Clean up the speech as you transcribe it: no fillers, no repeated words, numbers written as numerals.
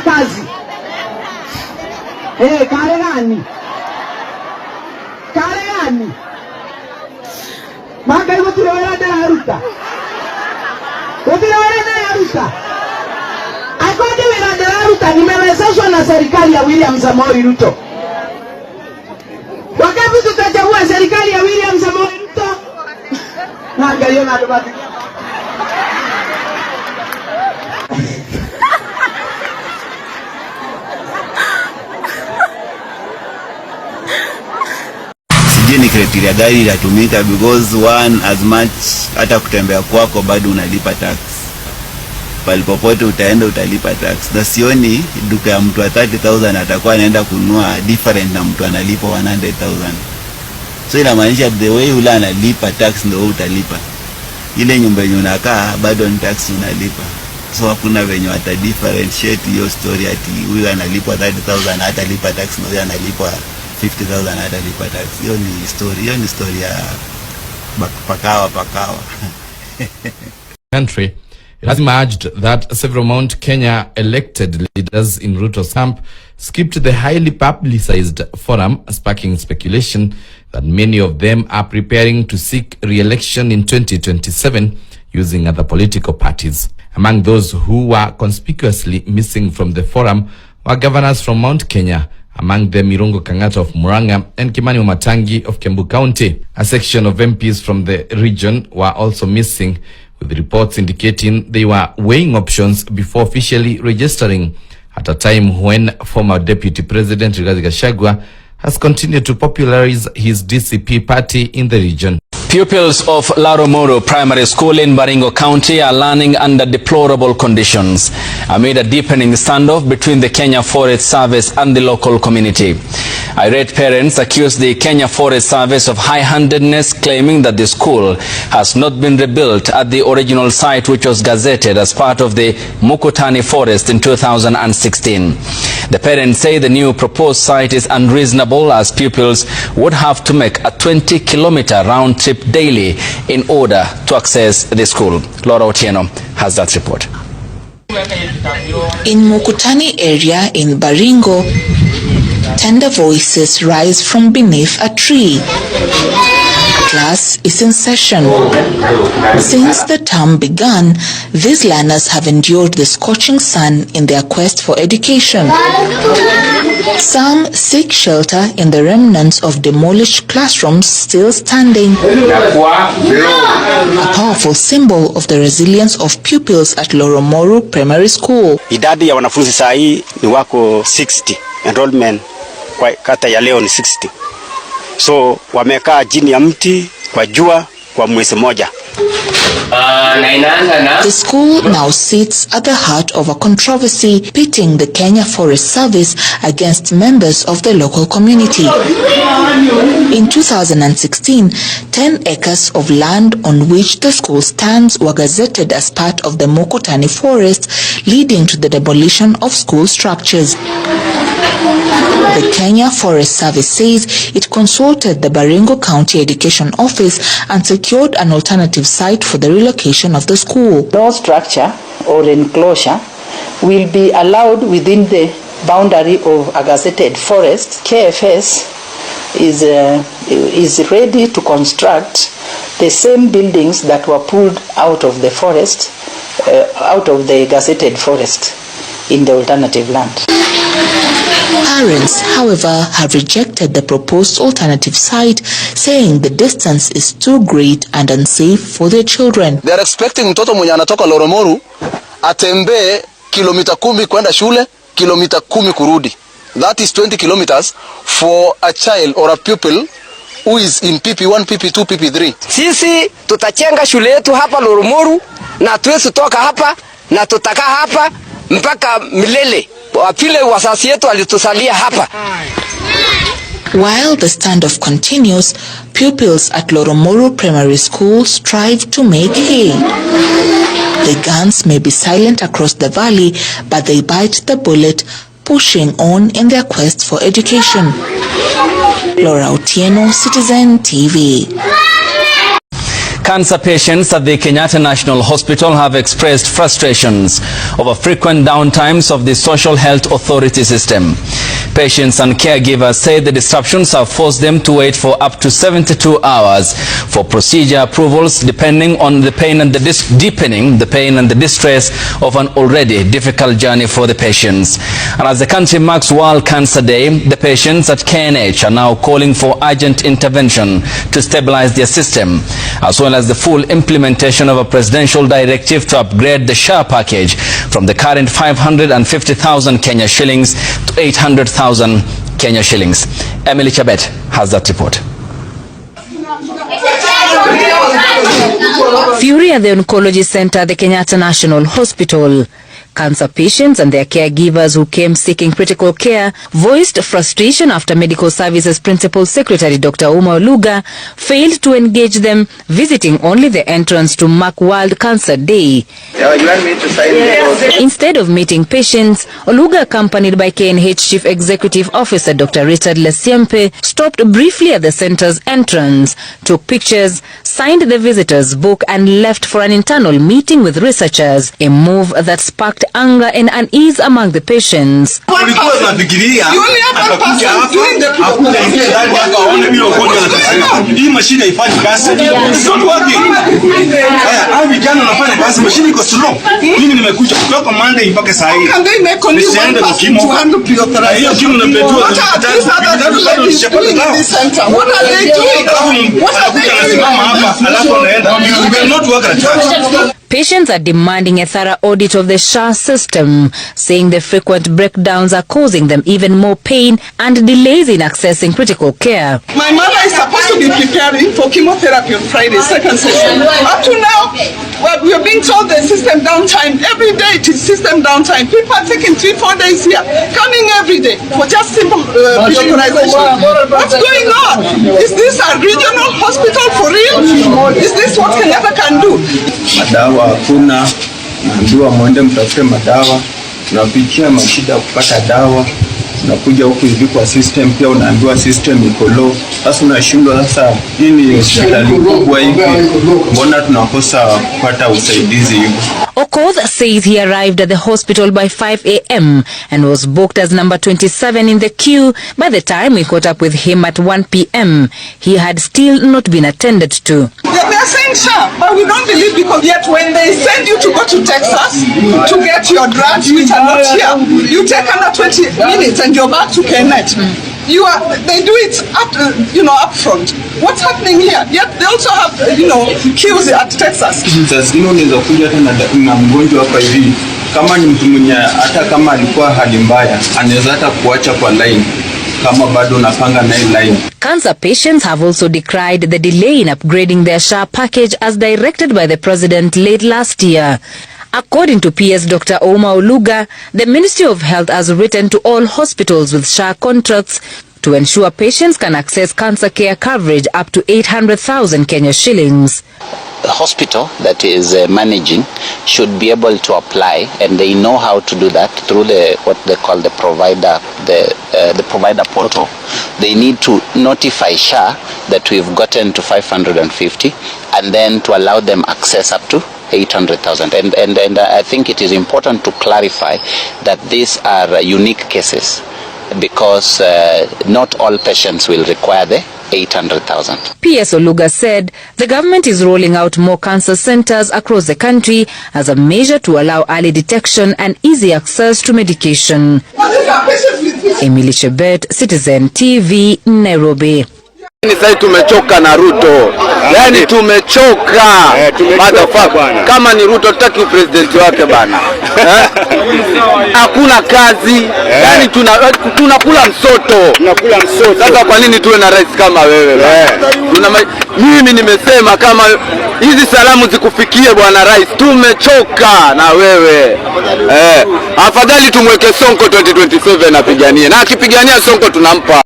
kazi. Kale gani? Kale gani? Manga hiyo tulewela na Ruto. Tulewela na Ruto. Akodi wila na Ruto nimewezeshwa na serikali ya William Samoei Ruto. Wakati tutachagua serikali ya William Samoei Ruto, naangalia na debati. Ni criteria gani inatumika, because one, as much hata kutembea kwako bado unalipa tax. Palipopote utaenda utalipa tax. Na sioni duka ya mtu wa 30,000 atakuwa anaenda kununua different na mtu analipa 100,000. So inamaanisha the way ule analipa tax ndio utalipa. Ile nyumba yenye unakaa bado ni tax unalipa. So hakuna venye wata differentiate hiyo story ati huyu analipwa 30,000 hata lipa tax na huyu analipwa 50,000 hata lipa tax. Hiyo ni story ya pakawa. Country, it has emerged that several Mount Kenya elected leaders in Ruto's camp skipped the highly publicized forum, sparking speculation that many of them are preparing to seek re-election in 2027 using other political parties. Among those who were conspicuously missing from the forum were governors from Mount Kenya, among them Irungu Kangata of Murang'a and Kimani Wamatangi of Kiambu County. A section of MPs from the region were also missing, with reports indicating they were weighing options before officially registering, at a time when former Deputy President Rigathi Gachagua has continued to popularize his DCP party in the region. Pupils of Laromoro Primary School in Baringo County are learning under deplorable conditions amid a deepening standoff between the Kenya Forest Service and the local community. Irate parents accuse the Kenya Forest Service of high-handedness, claiming that the school has not been rebuilt at the original site, which was gazetted as part of the Mukutani Forest in 2016. The parents say the new proposed site is unreasonable, as pupils would have to make a 20-kilometer round trip daily in order to access the school. Laura Otieno has that report. In Mukutani area in Baringo, tender voices rise from beneath a tree. Class is in session. Since the term began, these learners have endured the scorching sun in their quest for education. Some seek shelter in the remnants of demolished classrooms still standing, a powerful symbol of the resilience of pupils at Loromoru Primary School. Idadi ya wanafunzi saa hii ni wako 60. Enrollment kwa kata ya leo ni 60. So wamekaa chini ya mti kwa jua kwa mwezi moja. The school now sits at the heart of a controversy pitting the Kenya Forest Service against members of the local community. In 2016, 10 acres of land on which the school stands were gazetted as part of the Mukutani Forest, leading to the demolition of school structures. The Kenya Forest Service says it consulted the Baringo County Education Office and secured an alternative site for the relocation of the school. No structure or enclosure will be allowed within the boundary of a gazetted forest. KFS is ready to construct the same buildings that were pulled out of the forest, out of the gazetted forest in the alternative land. Parents, however, have rejected the proposed alternative site, saying the distance is too great and unsafe for their children. They are expecting mtoto mwenye anatoka Loromoru atembee kilomita 10 kwenda shule, kilomita 10 kurudi. That is 20 kilometers for a child or a pupil who is in PP1, PP2, PP3. Sisi tutachenga shule yetu hapa Loromoru na tuwezi toka hapa na tutakaa hapa mpaka milele. While the standoff continues, pupils at Loromoru Primary School strive to make hay. The guns may be silent across the valley, but they bite the bullet, pushing on in their quest for education. Laura Otieno, Citizen TV. Cancer patients at the Kenyatta National Hospital have expressed frustrations over frequent downtimes of the Social Health Authority system. Patients and caregivers say the disruptions have forced them to wait for up to 72 hours for procedure approvals, depending on the pain and deepening the pain and the distress of an already difficult journey for the patients. And as the country marks World Cancer Day, the patients at KNH are now calling for urgent intervention to stabilize their system, as well as the full implementation of a presidential directive to upgrade the SHA package from the current 550,000 Kenya shillings to 800,000 Kenya shillings. Emily Chabet has that report. Fury at the Oncology Center at the Kenyatta National Hospital. Cancer patients and their caregivers who came seeking critical care voiced frustration after Medical Services Principal Secretary Dr. Oluga failed to engage them, visiting only the entrance to mark World Cancer Day. Instead of meeting patients, Oluga, accompanied by KNH Chief Executive Officer Dr. Richard Lesiempe, stopped briefly at the center's entrance, took pictures, signed the visitors' book and left for an internal meeting with researchers, a move that sparked anger and unease among the patients. Patients are demanding a thorough audit of the SHA system, saying the frequent breakdowns are causing them even more pain and delays in accessing critical care. My mother is supposed to be preparing for chemotherapy on Friday, second session. Up to now, we are being told the system downtime. Every day it is system downtime. People are taking 3-4 days here, coming every day for just simple pre-authorization. What's going on? Is this a regional hospital for real? Is this what Kenyatta can do? Madawa hakuna, naambiwa mwende mtafute madawa, tunapitia mashida kupata dawa, unakuja huku hivi kwa system pia unaambiwa system iko low. Sasa unashindwa sasa, hii ni hospitali kubwa hivi, mbona tunakosa kupata usaidizi hivi? Okoth says he arrived at the hospital by 5 a.m. and was booked as number 27 in the queue. By the time we caught up with him at 1 p.m., he had still not been attended to. They're saying SHA, but we don't believe, because yet when they send you to go to Texas to get your drugs, which are not here, you take under 20 minutes and you're back to KNH. They do it up front. What's happening here? Yet they also have queues at Texas. Sasa unaweza kuja tena na mgonjwa hapa hivi, kama ni mtu mwenye hata kama alikuwa hali mbaya anaweza hata kuacha kwa line kama bado unapanga na line. Cancer patients have also decried the delay in upgrading their SHA package as directed by the president late last year. According to PS Dr. Oluga, the Ministry of Health has written to all hospitals with SHA contracts to ensure patients can access cancer care coverage up to 800,000 Kenya shillings. The hospital that is managing should be able to apply, and they know how to do that through what they call the provider portal. They need to notify SHA that we've gotten to 550, and then to allow them access up to 800,000. And I think it is important to clarify that these are unique cases, because not all patients will require the 800,000. PS Oluga said the government is rolling out more cancer centers across the country as a measure to allow early detection and easy access to medication. Emily Chebet, Citizen TV, Nairobi. Sasa tumechoka na Ruto. Yaani tumechoka. Motherfucker. Kama ni Ruto tutaki president wake bana. Hakuna kazi. Yaani tunakula msoto. Tunakula msoto. Sasa kwa nini tuwe na rais kama wewe? Mimi nimesema kama hizi salamu zikufikie bwana rais, tumechoka na wewe. Afadhali tumweke Sonko 2027 apiganie. Na akipigania Sonko tunampa.